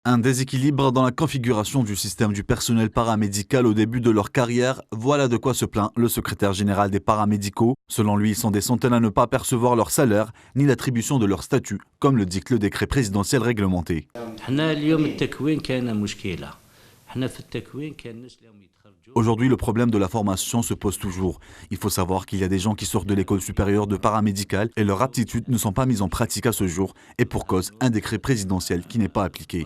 Un déséquilibre dans la configuration du système du personnel paramédical au début de leur carrière, voilà de quoi se plaint le secrétaire général des paramédicaux. Selon lui, ils sont des centaines à ne pas percevoir leur salaire ni l'attribution de leur statut, comme le dicte le décret présidentiel réglementé. Aujourd'hui, le problème de la formation se pose toujours. Il faut savoir qu'il y a des gens qui sortent de l'école supérieure de paramédical et leurs aptitudes ne sont pas mises en pratique à ce jour, et pour cause, un décret présidentiel qui n'est pas appliqué.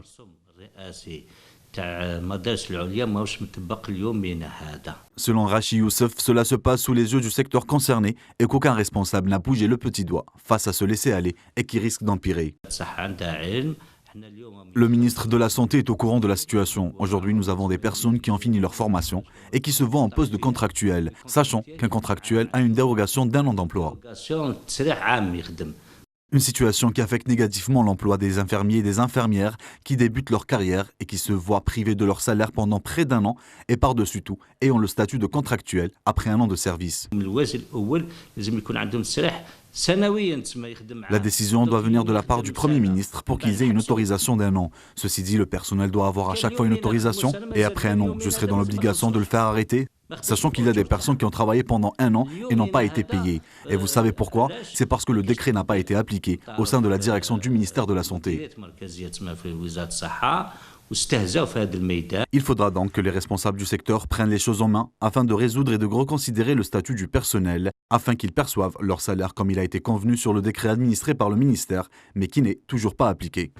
Selon Rachi Youssef, cela se passe sous les yeux du secteur concerné et qu'aucun responsable n'a bougé le petit doigt face à ce laisser-aller et qui risque d'empirer. Le ministre de la Santé est au courant de la situation. Aujourd'hui, nous avons des personnes qui ont fini leur formation et qui se voient en poste de contractuel, sachant qu'un contractuel a une dérogation d'1 an d'emploi. Une situation qui affecte négativement l'emploi des infirmiers et des infirmières qui débutent leur carrière et qui se voient privés de leur salaire pendant près d'1 an et par-dessus tout ayant le statut de contractuel après 1 an de service. La décision doit venir de la part du Premier ministre pour qu'ils aient une autorisation d'1 an. Ceci dit, le personnel doit avoir à chaque fois une autorisation et après 1 an, je serai dans l'obligation de le faire arrêter. Sachant qu'il y a des personnes qui ont travaillé pendant 1 an et n'ont pas été payées. Et vous savez pourquoi? C'est parce que le décret n'a pas été appliqué au sein de la direction du ministère de la Santé. Il faudra donc que les responsables du secteur prennent les choses en main afin de résoudre et de reconsidérer le statut du personnel, afin qu'ils perçoivent leur salaire comme il a été convenu sur le décret administré par le ministère, mais qui n'est toujours pas appliqué.